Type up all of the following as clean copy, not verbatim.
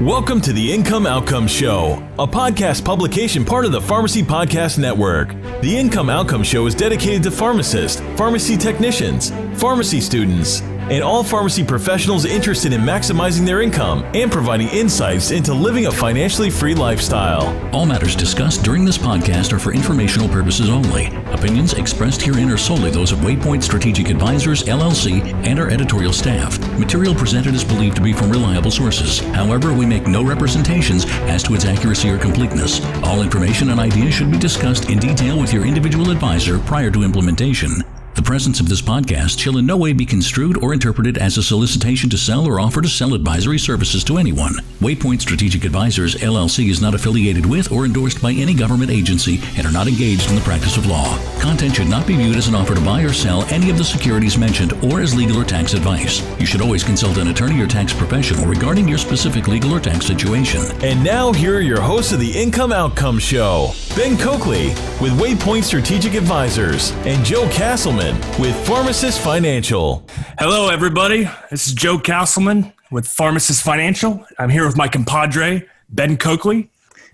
Welcome to the Income Outcome Show, a podcast publication part of the Pharmacy Podcast Network. The Income Outcome Show is dedicated to pharmacists, pharmacy technicians, pharmacy students, and all pharmacy professionals interested in maximizing their income and providing insights into living a financially free lifestyle. All matters discussed during this podcast are for informational purposes only. Opinions expressed herein are solely those of Waypoint Strategic Advisors, LLC, and our editorial staff. Material presented is believed to be from reliable sources. However, we make no representations as to its accuracy or completeness. All information and ideas should be discussed in detail with your individual advisor prior to implementation. The presence of this podcast shall in no way be construed or interpreted as a solicitation to sell or offer to sell advisory services to anyone. Waypoint Strategic Advisors, LLC is not affiliated with or endorsed by any government agency and are not engaged in the practice of law. Content should not be viewed as an offer to buy or sell any of the securities mentioned or as legal or tax advice. You should always consult an attorney or tax professional regarding your specific legal or tax situation. And now here are your hosts of the Income Outcome Show, Ben Coakley with Waypoint Strategic Advisors and Joe Castleman with Pharmacists Financial. Hello, everybody. This is Joe Castleman with Pharmacists Financial. I'm here with my compadre, Ben Coakley.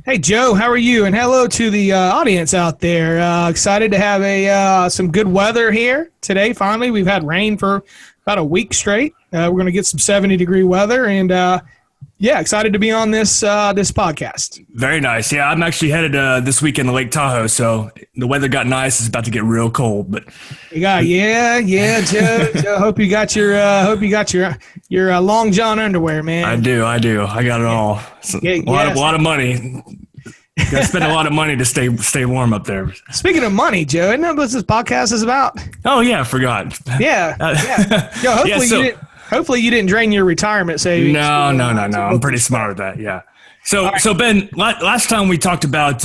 Hey, Joe. How are you? And hello to the audience out there. Excited to have some good weather here today. Finally, we've had rain for about a week straight. We're going to get some 70-degree weather, and excited to be on this podcast. Very nice. Yeah, I'm actually headed this weekend to Lake Tahoe, so the weather got nice. It's about to get real cold, but Joe. Hope you got your long john underwear, man. I do. I got it all. A lot of money. Got to spend a lot of money to stay warm up there. Speaking of money, Joe, isn't that what this podcast is about? Oh yeah, I forgot. Yeah. Yo, hopefully you didn't drain your retirement savings. No. I'm pretty smart with that. Yeah. So Ben, last time we talked about,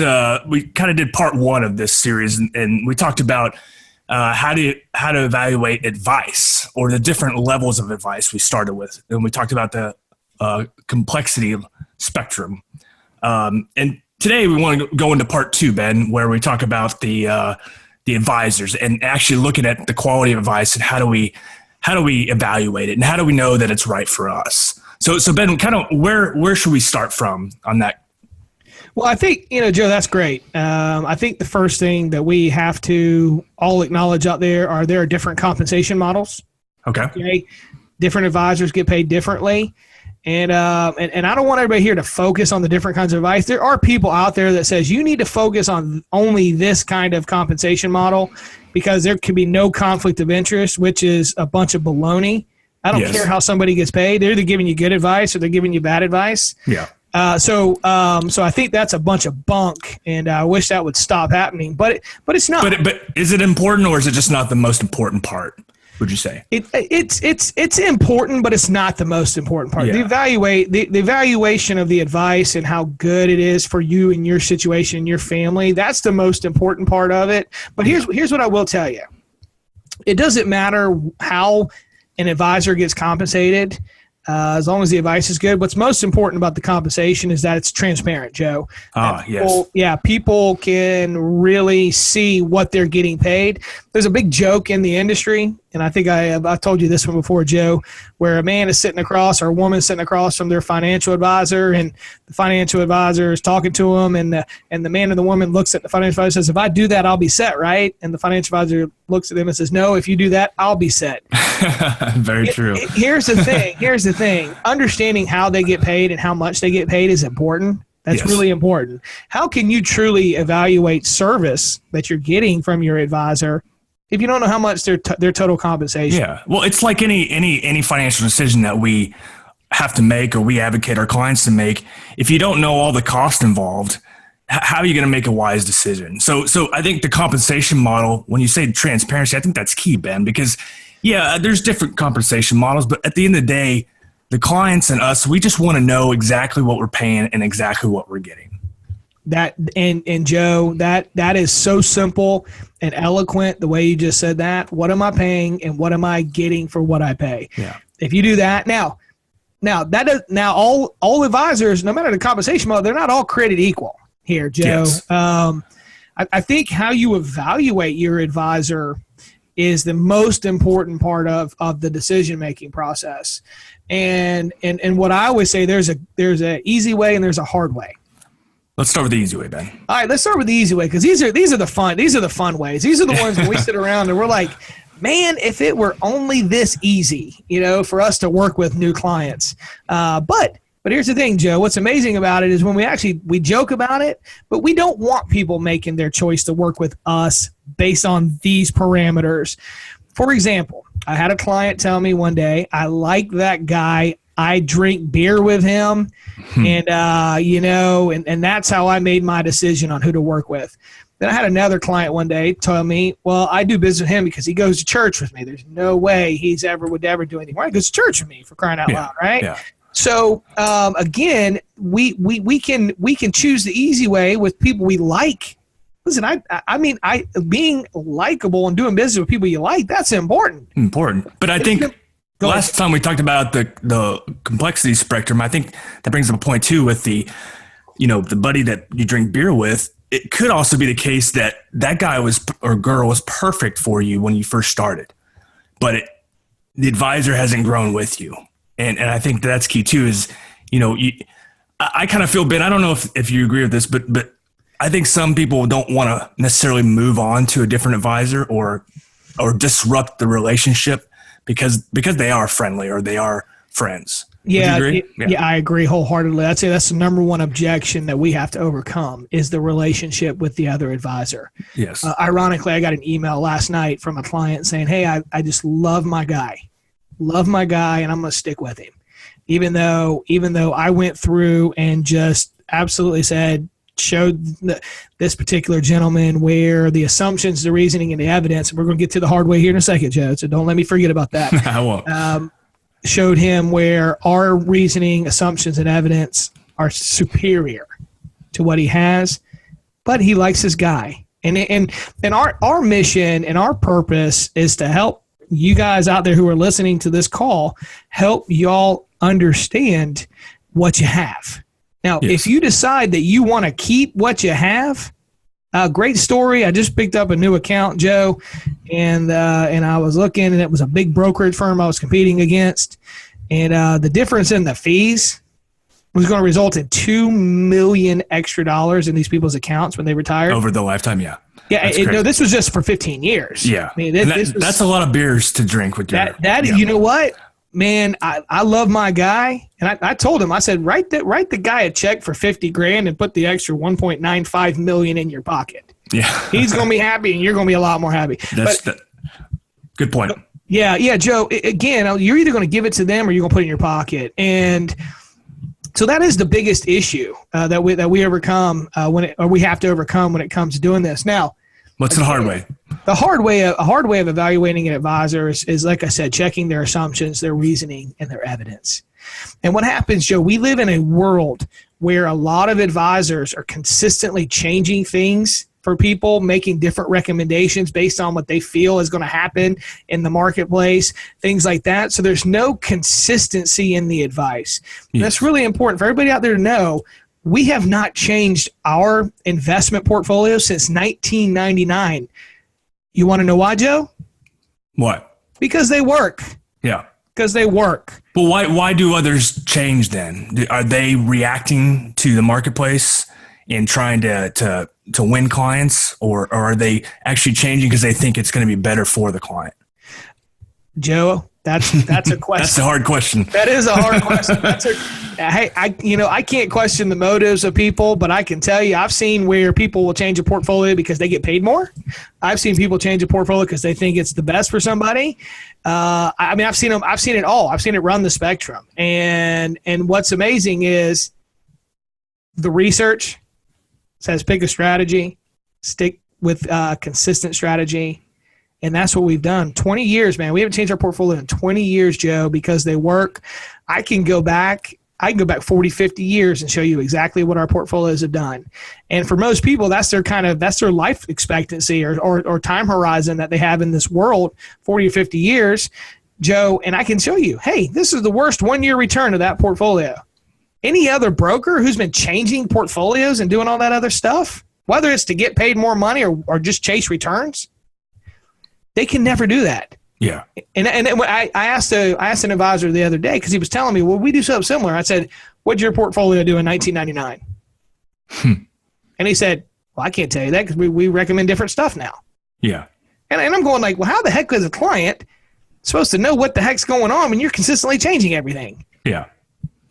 we kind of did part one of this series, and we talked about how to evaluate advice or the different levels of advice we started with. And we talked about the complexity spectrum. And today we want to go into part two, Ben, where we talk about the advisors and actually looking at the quality of advice and how do we evaluate it and how do we know that it's right for us? So Ben, kind of where should we start from on that? Well, I think, Joe, that's great. I think the first thing that we have to all acknowledge out there are different compensation models. Okay. Different advisors get paid differently. And I don't want everybody here to focus on the different kinds of advice. There are people out there that says you need to focus on only this kind of compensation model because there can be no conflict of interest, which is a bunch of baloney. I don't care how somebody gets paid. They're either giving you good advice or they're giving you bad advice. Yeah. So I think that's a bunch of bunk, and I wish that would stop happening. But it's not. But is it important, or is it just not the most important part? Would you say it's important, but it's not the most important part? Yeah. The evaluation of the advice and how good it is for you and your situation and your family, that's the most important part of it. But here's what I will tell you. It doesn't matter how an advisor gets compensated, as long as the advice is good. What's most important about the compensation is that it's transparent, Joe. People can really see what they're getting paid. There's a big joke in the industry, and I think I've told you this one before, Joe, where a man is sitting across or a woman is sitting across from their financial advisor, and the financial advisor is talking to them, and the man or the woman looks at the financial advisor and says, "If I do that, I'll be set, right?" And the financial advisor looks at them and says, "No, if you do that, I'll be set." Very true. Here's the thing. Understanding how they get paid and how much they get paid is important. That's really important. How can you truly evaluate service that you're getting from your advisor if you don't know how much their total compensation? Yeah. Well, it's like any financial decision that we have to make or we advocate our clients to make. If you don't know all the cost involved, how are you going to make a wise decision? So I think the compensation model, when you say transparency, I think that's key, Ben, because there's different compensation models, but at the end of the day, the clients and us, we just want to know exactly what we're paying and exactly what we're getting. That and Joe, that is so simple and eloquent the way you just said that. What am I paying and what am I getting for what I pay? Yeah. If you do that now all advisors, no matter the compensation model, they're not all created equal here, Joe. Yes. I think how you evaluate your advisor is the most important part of the decision-making process. And what I always say, there's a easy way and there's a hard way. Let's start with the easy way, Ben. All right, let's start with the easy way, because these are the fun ways. These are the ones when we sit around and we're like, man, if it were only this easy, for us to work with new clients. But here's the thing, Joe. What's amazing about it is when we joke about it, but we don't want people making their choice to work with us based on these parameters. For example, I had a client tell me one day, I like that guy. I drink beer with him, and that's how I made my decision on who to work with. Then I had another client one day tell me, well, I do business with him because he goes to church with me. There's no way would ever do anything. Right? He goes to church with me, for crying out loud, right? Yeah. So again, we can choose the easy way with people we like. Listen, I mean, being likable and doing business with people you like, that's important. But I think last time we talked about the complexity spectrum, I think that brings up a point too with the buddy that you drink beer with. It could also be the case that guy or girl was perfect for you when you first started, but the advisor hasn't grown with you. And I think that's key too is, I kind of feel, Ben, I don't know if you agree with this, but I think some people don't want to necessarily move on to a different advisor or disrupt the relationship because they are friendly or they are friends. Yeah, I agree wholeheartedly. I'd say that's the number one objection that we have to overcome is the relationship with the other advisor. Yes. Ironically, I got an email last night from a client saying, hey, I just love my guy, and I'm going to stick with him. Even though I went through and just absolutely showed this particular gentleman where the assumptions, the reasoning, and the evidence, and we're going to get to the hard way here in a second, Joe, so don't let me forget about that. I won't. Showed him where our reasoning, assumptions, and evidence are superior to what he has, but he likes his guy. And our mission and our purpose is to help you guys out there who are listening to this call, help y'all understand what you have. Now, If you decide that you want to keep what you have, great story. I just picked up a new account, Joe, and I was looking, and it was a big brokerage firm I was competing against, and the difference in the fees was going to result in $2 million extra in these people's accounts when they retire over the lifetime. Yeah. Yeah. No, this was just for 15 years. Yeah. I mean, that's a lot of beers to drink with your. You know what? Man, I love my guy, and I told him, I said, write the guy a check for $50,000 and put the extra $1.95 million in your pocket. Yeah, he's gonna be happy, and you're gonna be a lot more happy. Good point. Yeah, Joe. Again, you're either gonna give it to them or you're gonna put it in your pocket, and so that is the biggest issue that we overcome we have to overcome when it comes to doing this. Now, what's the hard way? A hard way of evaluating an advisor is, like I said, checking their assumptions, their reasoning, and their evidence. And what happens, Joe, we live in a world where a lot of advisors are consistently changing things for people, making different recommendations based on what they feel is going to happen in the marketplace, things like that. So there's no consistency in the advice. Yes. That's really important for everybody out there to know. We have not changed our investment portfolio since 1999. You want to know why, Joe? What? Because they work. Yeah. Because they work. But why do others change then? Are they reacting to the marketplace and trying to win clients, or are they actually changing because they think it's going to be better for the client? Joe, that's a question. That's a hard question. That is a hard question. I can't question the motives of people, but I can tell you, I've seen where people will change a portfolio because they get paid more. I've seen people change a portfolio because they think it's the best for somebody. I've seen it all. I've seen it run the spectrum. And what's amazing is the research says pick a strategy, stick with consistent strategy. And that's what we've done. 20 years, man. We haven't changed our portfolio in 20 years, Joe, because they work. I can go back 40, 50 years and show you exactly what our portfolios have done. And for most people, that's their life expectancy or time horizon that they have in this world, 40 or 50 years, Joe. And I can show you, hey, this is the worst 1 year return of that portfolio. Any other broker who's been changing portfolios and doing all that other stuff, whether it's to get paid more money or just chase returns, They can never do that. Yeah. And I asked an advisor the other day because he was telling me, well, we do something similar. I said, what'd your portfolio do in 1999? And he said, well, I can't tell you that because we recommend different stuff now. Yeah. And I'm going like, well, how the heck is a client supposed to know what the heck's going on when you're consistently changing everything? Yeah.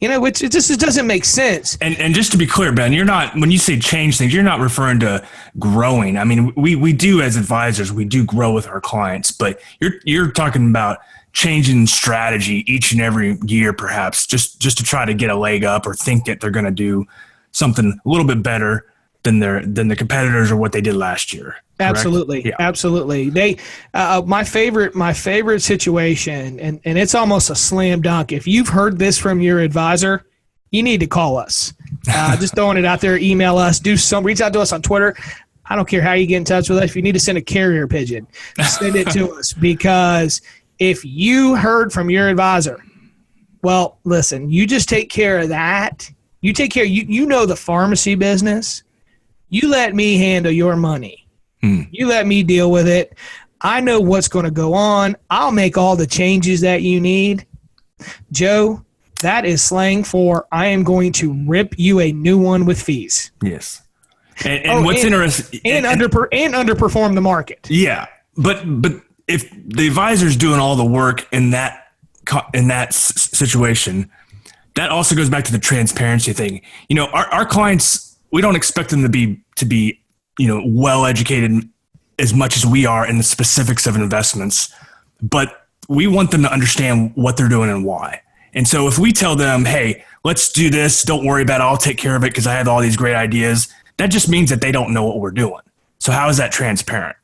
Which it just doesn't make sense. And just to be clear, Ben, when you say change things, you're not referring to growing. I mean, we do as advisors, we do grow with our clients, but you're talking about changing strategy each and every year, perhaps just to try to get a leg up or think that they're going to do something a little bit better than the competitors or what they did last year. Correct? Absolutely. Yeah. Absolutely. My favorite situation, and it's almost a slam dunk. If you've heard this from your advisor, you need to call us. Just throwing it out there, email us, reach out to us on Twitter. I don't care how you get in touch with us. If you need to send a carrier pigeon, send it to us, because if you heard from your advisor, well, listen, you just take care of that. You take care, you know the pharmacy business. You let me handle your money. You let me deal with it. I know what's going to go on. I'll make all the changes that you need. Joe, that is slang for I am going to rip you a new one with fees. Yes. And what's interesting. And underperform the market. Yeah. But if the advisor's doing all the work in that situation, that also goes back to the transparency thing. Our clients, we don't expect them to be well educated as much as we are in the specifics of investments, but we want them to understand what they're doing and why. And so if we tell them, hey, let's do this, don't worry about it, I'll take care of it because I have all these great ideas, that just means that they don't know what we're doing. So how is that transparent?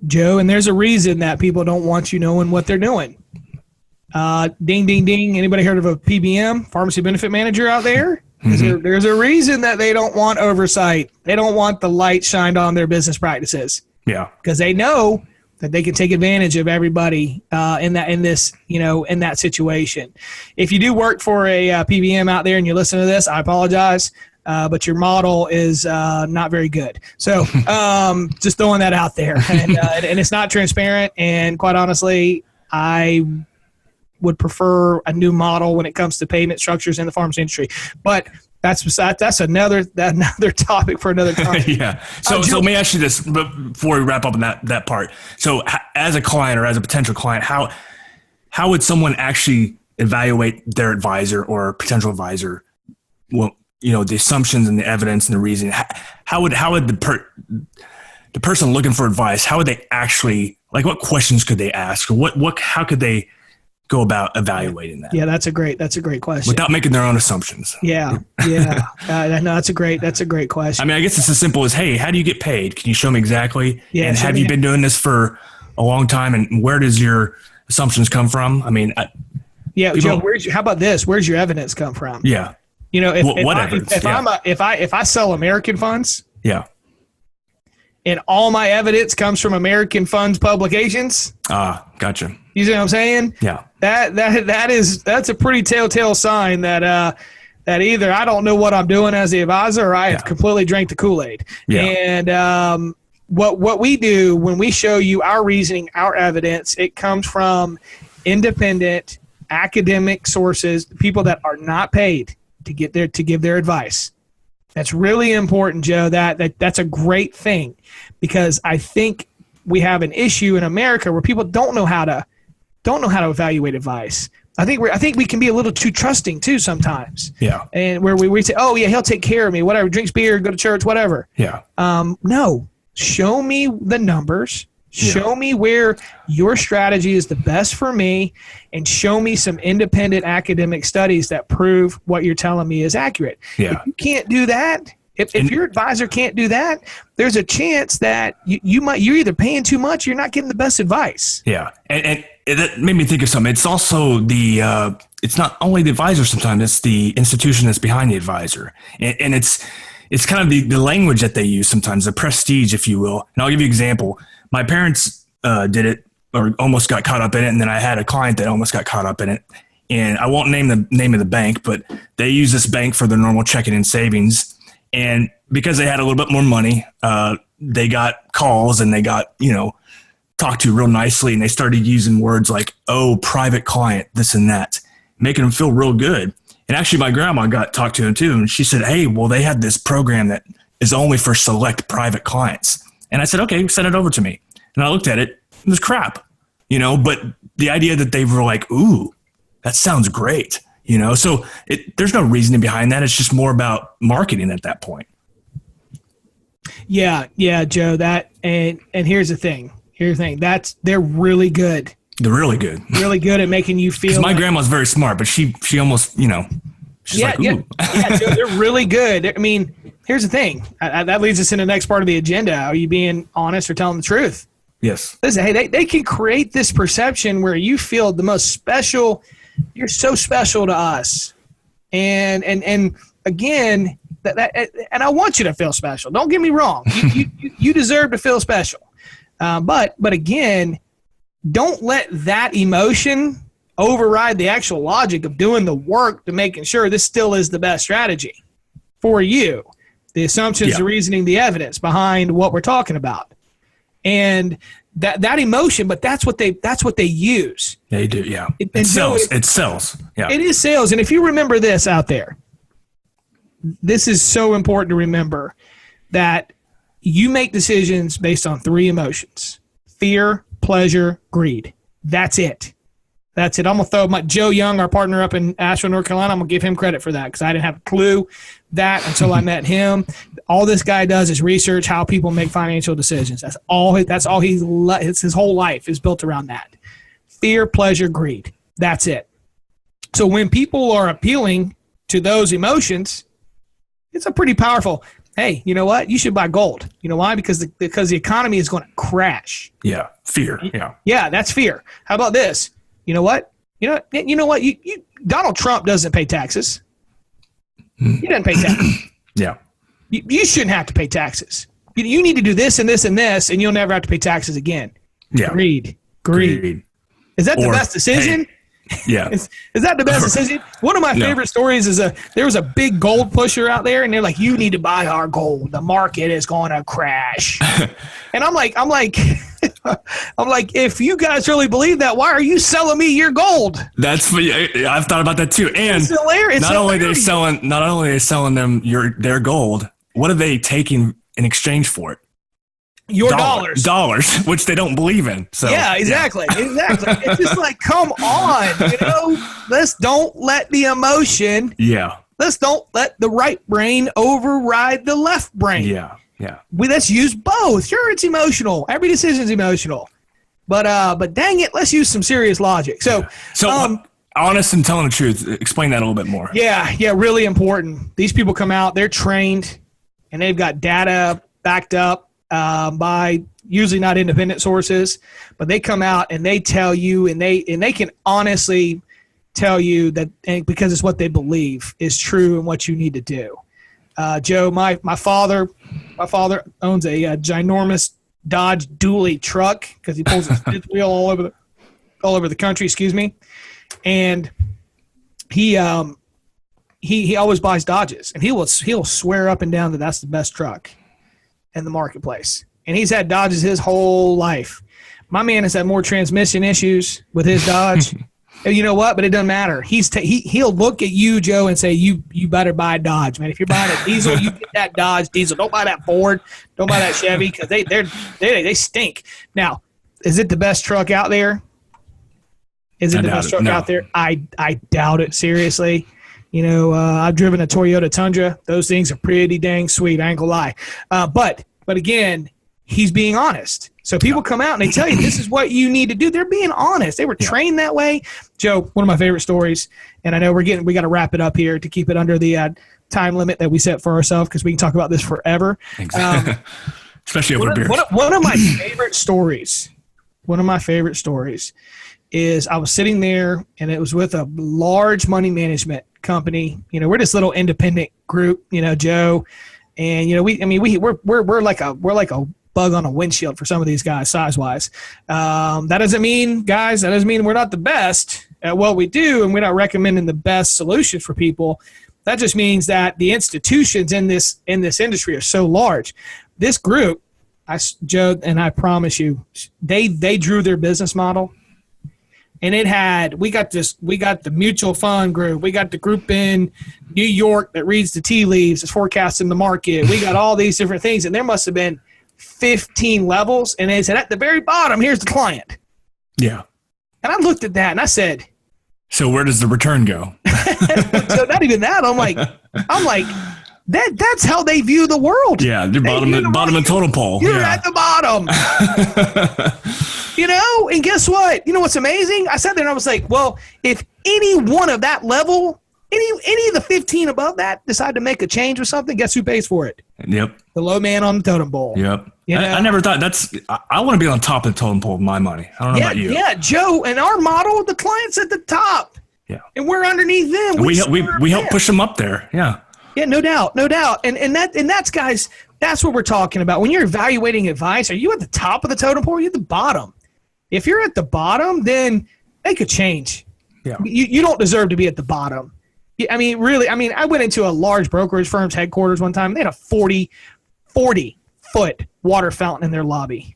Joe, and there's a reason that people don't want you knowing what they're doing. Ding, ding, ding. Anybody heard of a PBM, pharmacy benefit manager out there? There's a reason that they don't want oversight. They don't want the light shined on their business practices. Yeah, because they know that they can take advantage of everybody in that situation. If you do work for a PBM out there and you listen to this, I apologize, but your model is not very good. So just throwing that out there, and it's not transparent. And quite honestly, I would prefer a new model when it comes to payment structures in the pharmacy industry. But that's another topic for another time. Yeah. So let me ask you this before we wrap up on that part. So as a client or as a potential client, how would someone actually evaluate their advisor or potential advisor? Well, the assumptions and the evidence and the reason. How would the person looking for advice? How would they actually, like, what questions could they ask, or how could they go about evaluating that? Yeah, that's a great question. Without making their own assumptions. Yeah. No, that's a great question. I mean, I guess it's as simple as, hey, how do you get paid? Can you show me exactly? Yeah. And have you been doing this for a long time? And where does your assumptions come from? I mean, Joe, how about this? Where's your evidence come from? Yeah. If I sell American funds. Yeah. And all my evidence comes from American Funds publications. Gotcha. You see what I'm saying? Yeah. That's a pretty telltale sign that either I don't know what I'm doing as the advisor, or I have completely drank the Kool-Aid. Yeah. And what we do when we show you our reasoning, our evidence, it comes from independent academic sources, people that are not paid to give their advice. That's really important, Joe. That's a great thing, because I think we have an issue in America where people don't know how to evaluate advice. I think we can be a little too trusting too sometimes. Yeah. And where we say, oh yeah, he'll take care of me, whatever, drinks beer, go to church, whatever. Yeah. No, show me the numbers. Show me where your strategy is the best for me, and show me some independent academic studies that prove what you're telling me is accurate. Yeah. If you can't do that, if your advisor can't do that, there's a chance that you're either paying too much, you're not getting the best advice. Yeah. And that made me think of something. It's also it's not only the advisor sometimes, it's the institution that's behind the advisor. And it's kind of the language that they use sometimes, the prestige, if you will. And I'll give you an example. My parents did it, or almost got caught up in it, and then I had a client that almost got caught up in it. And I won't name the name of the bank, but they use this bank for their normal checking and savings. And because they had a little bit more money, they got calls and they got, talked to real nicely, and they started using words like, oh, private client, this and that, making them feel real good. And actually my grandma got talked to them too. And she said, hey, well, they had this program that is only for select private clients. And I said, okay, send it over to me. And I looked at it. It was crap, but the idea that they were like, ooh, that sounds great. So there's no reasoning behind that. It's just more about marketing at that point. Yeah, Joe, and here's the thing. They're really good. They're really good. Really good at making you feel. My grandma's very smart, but she almost, she's like, ooh. Yeah, Joe, they're really good. I mean, here's the thing. That leads us into the next part of the agenda. Are you being honest or telling the truth? Yes. Listen, hey, they can create this perception where you feel the most special. You're so special to us. And again, and I want you to feel special. Don't get me wrong. You deserve to feel special. But again, don't let that emotion override the actual logic of doing the work to making sure this still is the best strategy for you. The assumptions, the reasoning, the evidence behind what we're talking about. And that emotion, but that's what they use. They do, yeah. It sells. It sells. Yeah. It is sales. And if you remember this out there, this is so important to remember that you make decisions based on 3 emotions: fear, pleasure, greed. That's it. I'm going to throw Joe Young, our partner up in Asheville, North Carolina, I'm going to give him credit for that because I didn't have a clue that until I met him. All this guy does is research how people make financial decisions. That's all his whole life is built around that. Fear, pleasure, greed. That's it. So when people are appealing to those emotions, it's a pretty powerful, hey, you know what? You should buy gold. You know why? Because the economy is going to crash. Yeah. Fear. Yeah. Yeah, that's fear. How about this? You know what? You know what? Donald Trump doesn't pay taxes. He doesn't pay taxes. Yeah. You shouldn't have to pay taxes. You need to do this and this and this, and you'll never have to pay taxes again. Yeah. Greed. Is that the best decision? Hey, yeah. Is that the best decision? One of my favorite stories is there was a big gold pusher out there, and they're like, you need to buy our gold. The market is going to crash. And I'm like, if you guys really believe that, why are you selling me your gold? I've thought about that too. And it's hilarious. Not only are they selling them their gold, what are they taking in exchange for it? Your dollars, which they don't believe in. So yeah, exactly. It's just like, come on, let's don't let the emotion. Yeah. Let's don't let the right brain override the left brain. Yeah. Let's use both. Sure, it's emotional. Every decision is emotional, but dang it, let's use some serious logic. So honest and telling the truth. Explain that a little bit more. Yeah, really important. These people come out, they're trained, and they've got data backed up by usually not independent sources, but they come out and they tell you, and they can honestly tell you that, and because it's what they believe is true and what you need to do. Joe, my father owns a ginormous Dodge dually truck because he pulls his fifth wheel all over the country. Excuse me, and he always buys Dodges, and he'll swear up and down that that's the best truck in the marketplace. And he's had Dodges his whole life. My man has had more transmission issues with his Dodge. You know what? But it doesn't matter. He'll look at you, Joe, and say, you better buy a Dodge, man. If you're buying a diesel, you get that Dodge diesel. Don't buy that Ford. Don't buy that Chevy because they stink. Now, is it the best truck out there? Is it the best truck out there? I doubt it, seriously. I've driven a Toyota Tundra. Those things are pretty dang sweet. I ain't gonna lie. But again, he's being honest. So people come out and they tell you this is what you need to do. They're being honest. They were trained that way. Joe, one of my favorite stories, and I know we got to wrap it up here to keep it under the time limit that we set for ourselves because we can talk about this forever. Exactly. Especially over beers. One of my favorite stories. One of my favorite stories is I was sitting there and it was with a large money management company. We're this little independent group, Joe, and we're like a bug on a windshield for some of these guys size wise. That doesn't mean we're not the best at what we do, and we're not recommending the best solution for people. That just means that the institutions in this industry are so large. This group Joe, and I promise you, they drew their business model, and we got the mutual fund group, we got the group in New York that reads the tea leaves, is forecasting the market. We got all these different things, and there must have been 15 levels, and they said at the very bottom, here's the client. Yeah. And I looked at that and I said, so where does the return go? So not even that. I'm like, that's how they view the world. Yeah, the bottom of totem pole. You're at the bottom. And guess what? You know what's amazing? I sat there and I was like, well, if any one of that level, any of the 15 above that decide to make a change or something, guess who pays for it? Yep. The low man on the totem pole. Yep. I never thought I want to be on top of the totem pole with my money. I don't know about you. Yeah, Joe, and our model, the client's at the top. Yeah. And we're underneath them. We help push them up there. Yeah. Yeah, no doubt. And that's guys, that's what we're talking about. When you're evaluating advice, are you at the top of the totem pole or are you at the bottom? If you're at the bottom, then make a change. Yeah. You don't deserve to be at the bottom. I mean, really, I went into a large brokerage firm's headquarters one time. They had a 40-foot water fountain in their lobby.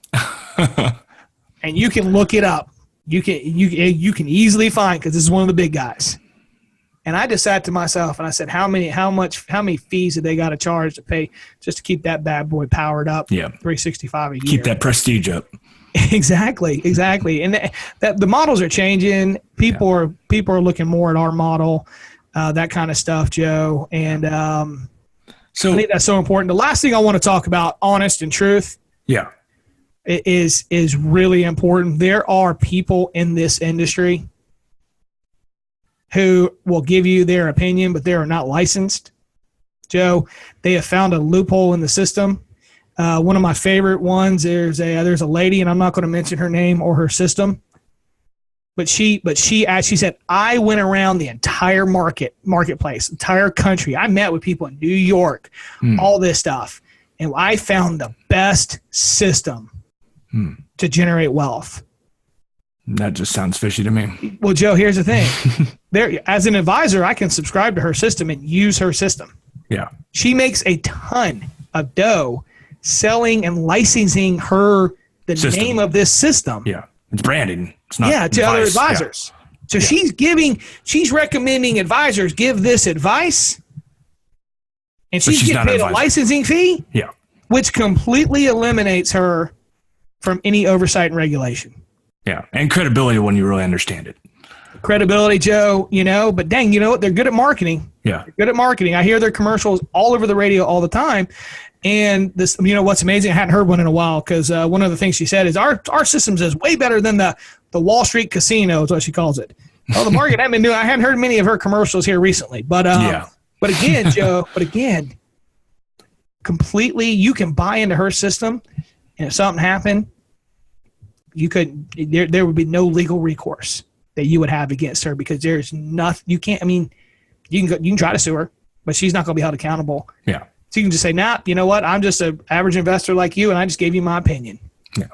And you can look it up. You can easily find, because this is one of the big guys. And I just sat to myself and I said, how many fees did they got to charge to pay just to keep that bad boy powered up? Yeah. 365 a year. Keep that prestige up. Exactly. And that the models are changing. People are looking more at our model, that kind of stuff, Joe. And so I think that's so important. The last thing I want to talk about, honest and truth. Yeah. Is really important. There are people in this industry who will give you their opinion, but they are not licensed. Joe, they have found a loophole in the system. One of my favorite ones, there's a lady, and I'm not going to mention her name or her system, but she actually said, I went around the entire marketplace, entire country. I met with people in New York, all this stuff, and I found the best system to generate wealth. That just sounds fishy to me. Well, Joe, here's the thing. As an advisor, I can subscribe to her system and use her system. Yeah. She makes a ton of dough selling and licensing the system. Name of this system. Yeah. It's branding. It's not to other advisors. Yeah. So she's recommending advisors give this advice, and she's getting paid a licensing fee. Yeah. Which completely eliminates her from any oversight and regulation. Yeah, and credibility when you really understand it. Credibility, Joe, but dang, you know what? They're good at marketing. Yeah. They're good at marketing. I hear their commercials all over the radio all the time. And this, what's amazing, I hadn't heard one in a while, because one of the things she said is our systems is way better than the Wall Street casino is what she calls it. Oh, the market I've been doing, I hadn't heard many of her commercials here recently. But but again, Joe, completely, you can buy into her system, and if something happened, there would be no legal recourse that you would have against her, because there's nothing you can't. You can try to sue her, but she's not going to be held accountable. Yeah. So you can just say, nah, you know what? I'm just an average investor like you, and I just gave you my opinion. Yeah.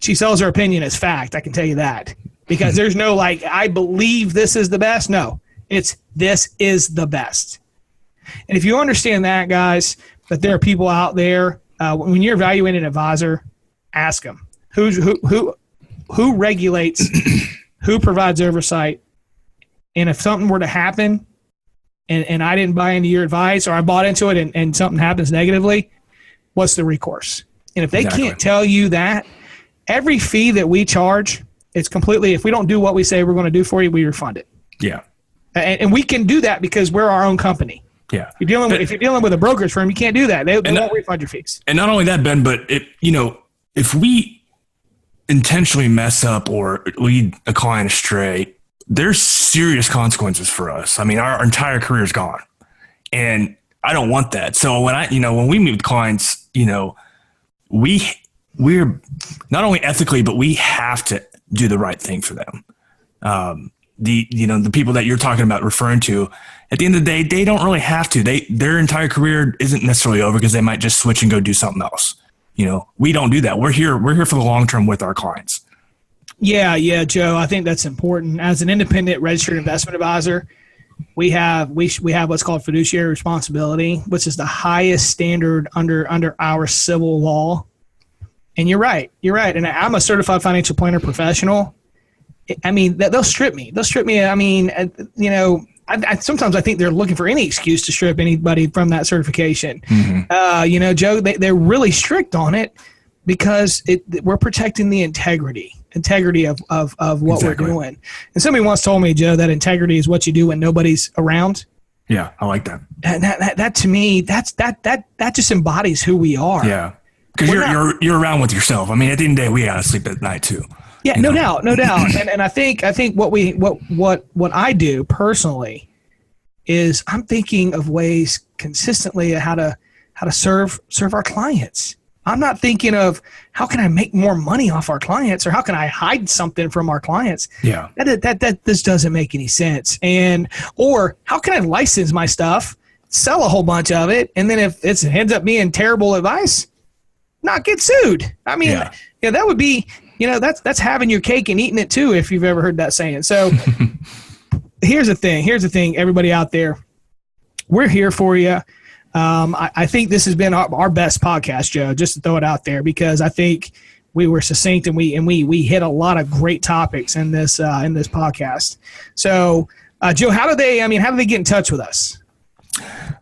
She sells her opinion as fact. I can tell you that, because there's no I believe this is the best. No, it's this is the best. And if you understand that, guys, that there are people out there when you're evaluating an advisor, ask them. Who regulates, who provides oversight, and if something were to happen and I didn't buy into your advice, or I bought into it and something happens negatively, what's the recourse? And if they can't tell you that, every fee that we charge, it's completely, if we don't do what we say we're going to do for you, we refund it. Yeah. And we can do that because we're our own company. Yeah. If you're dealing with a brokerage firm, you can't do that. They won't refund your fees. And not only that, Ben, but if we intentionally mess up or lead a client astray, there's serious consequences for us. Our entire career is gone, and I don't want that. So when we meet with clients, we're not only ethically, but we have to do the right thing for them. The people that you're talking about, referring to, at the end of the day, they don't really have to. Their entire career isn't necessarily over because they might just switch and go do something else. We don't do that. We're here for the long term with our clients. Yeah, Joe. I think that's important. As an independent registered investment advisor, we have what's called fiduciary responsibility, which is the highest standard under our civil law. And you're right. And I'm a certified financial planner professional. I mean, they'll strip me. I mean, sometimes I think they're looking for any excuse to strip anybody from that certification. Mm-hmm. Joe, they're really strict on it because we're protecting the integrity of what Exactly. we're doing. And somebody once told me, Joe, that integrity is what you do when nobody's around. Yeah, I like that. And that to me, that just embodies who we are. Yeah, because you're around with yourself. I mean, at the end of the day, we gotta sleep at night too. Yeah, no doubt. And I think what I do personally is I'm thinking of ways consistently of how to serve our clients. I'm not thinking of how can I make more money off our clients or how can I hide something from our clients. Yeah. That this doesn't make any sense. Or how can I license my stuff, sell a whole bunch of it, and then if it ends up being terrible advice, not get sued. I mean, that would be, that's having your cake and eating it too, if you've ever heard that saying. So here's the thing, everybody out there, we're here for you. I think this has been our best podcast, Joe, just to throw it out there, because I think we were succinct and we hit a lot of great topics in this podcast. So, Joe, how do they get in touch with us?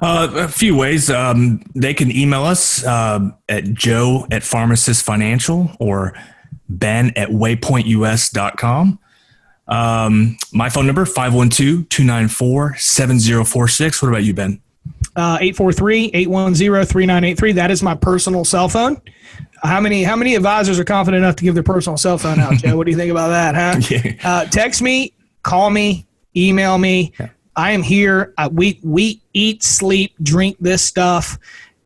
A few ways. They can email us at joe@pharmacistfinancial or ben@waypointus.com. My phone number, 512-294-7046. What about you, Ben? 843-810-3983. That is my personal cell phone. How many advisors are confident enough to give their personal cell phone out, Joe? What do you think about that, huh? Yeah. Text me, call me, email me. Yeah. I am here. We eat, sleep, drink this stuff,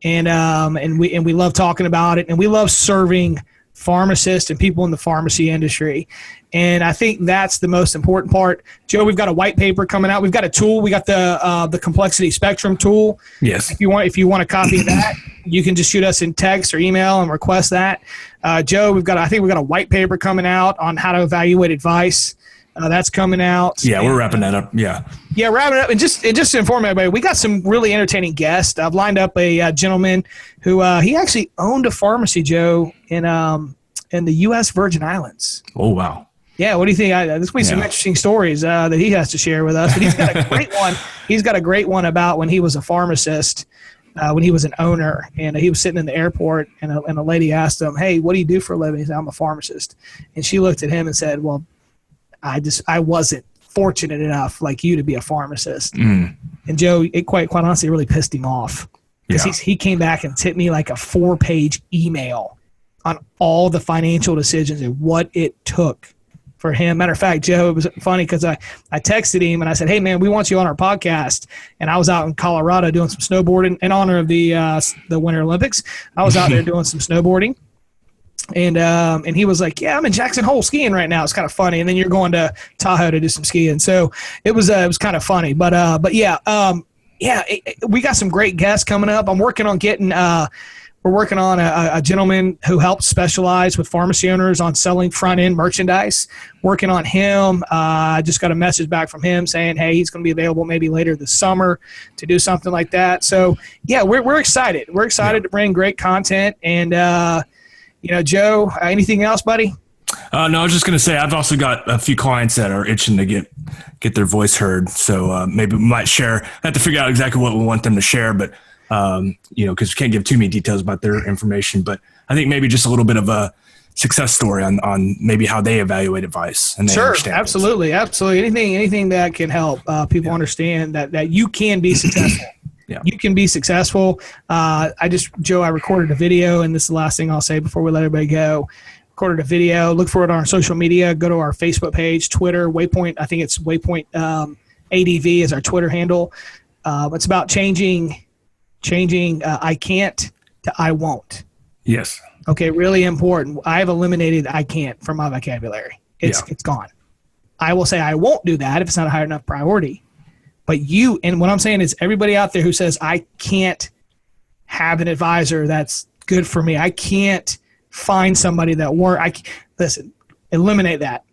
and we love talking about it, and we love serving pharmacists and people in the pharmacy industry. And I think that's the most important part. Joe, we've got a white paper coming out. We've got a tool. We got the complexity spectrum tool. Yes. If you want a copy of that, you can just shoot us in text or email and request that. Joe, we've got a white paper coming out on how to evaluate advice. That's coming out. Yeah, we're wrapping that up. Yeah, wrapping it up. And just to inform everybody, we got some really entertaining guests. I've lined up a gentleman who he actually owned a pharmacy, Joe, in the U.S. Virgin Islands. Oh, wow. Yeah, what do you think? There's going to be some interesting stories that he has to share with us. But he's got a great one. He's got a great one about when he was a pharmacist, when he was an owner, and he was sitting in the airport, and a lady asked him, "Hey, what do you do for a living?" He said, "I'm a pharmacist." And she looked at him and said, "Well, I wasn't fortunate enough like you to be a pharmacist." And Joe, it quite honestly really pissed him off because he came back and sent me like a 4-page email on all the financial decisions and what it took for him. Matter of fact, Joe, it was funny because I texted him and I said, "Hey man, we want you on our podcast." And I was out in Colorado doing some snowboarding in honor of the Winter Olympics. I was out there doing some snowboarding. And he was like, "Yeah, I'm in Jackson Hole skiing right now. It's kind of funny." And then you're going to Tahoe to do some skiing. So it was kind of funny, but yeah, we got some great guests coming up. I'm working on getting, we're working on a gentleman who helps specialize with pharmacy owners on selling front end merchandise. Working on him. I just got a message back from him saying, hey, he's going to be available maybe later this summer to do something like that. So yeah, we're excited. We're excited to bring great content. And, Joe, anything else, buddy? No, I was just going to say I've also got a few clients that are itching to get their voice heard. So maybe we might share. I have to figure out exactly what we want them to share, but because we can't give too many details about their information. But I think maybe just a little bit of a success story on maybe how they evaluate advice. And they understand absolutely. Anything that can help people understand that you can be successful. Yeah. You can be successful. Joe, I recorded a video, and this is the last thing I'll say before we let everybody go. Recorded a video. Look for it on our social media. Go to our Facebook page, Twitter, Waypoint. I think it's Waypoint ADV is our Twitter handle. It's about changing I can't to I won't. Yes. Okay, really important. I've eliminated I can't from my vocabulary. It's gone. I will say I won't do that if it's not a high enough priority. But and what I'm saying is everybody out there who says, I can't have an advisor that's good for me. I can't find somebody that listen, eliminate that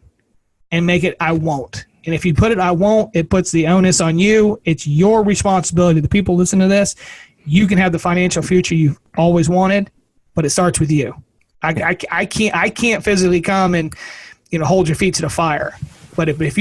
and make it I won't. And if you put it I won't, it puts the onus on you. It's your responsibility. The people listening to this, you can have the financial future you've always wanted, but it starts with you. I can't physically come and, hold your feet to the fire. But if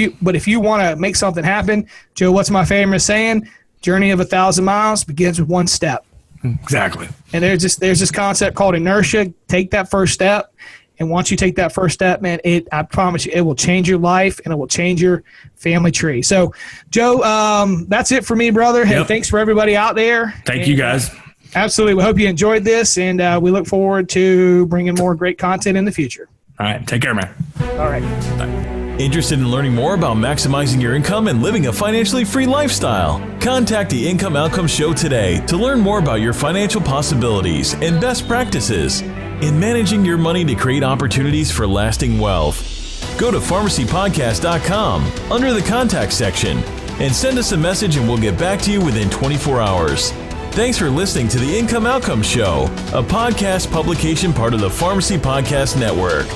you want to make something happen, Joe, what's my famous saying? Journey of 1,000 miles begins with one step. Exactly. And there's this concept called inertia. Take that first step. And once you take that first step, man, I promise you, it will change your life and it will change your family tree. So, Joe, that's it for me, brother. Hey, thanks for everybody out there. Thank you, guys. Absolutely. We hope you enjoyed this, and we look forward to bringing more great content in the future. All right. Take care, man. All right. Bye. Interested in learning more about maximizing your income and living a financially free lifestyle? Contact the Income Outcomes Show today to learn more about your financial possibilities and best practices in managing your money to create opportunities for lasting wealth. Go to PharmacyPodcast.com under the contact section and send us a message, and we'll get back to you within 24 hours. Thanks for listening to the Income Outcomes Show, a podcast publication part of the Pharmacy Podcast Network.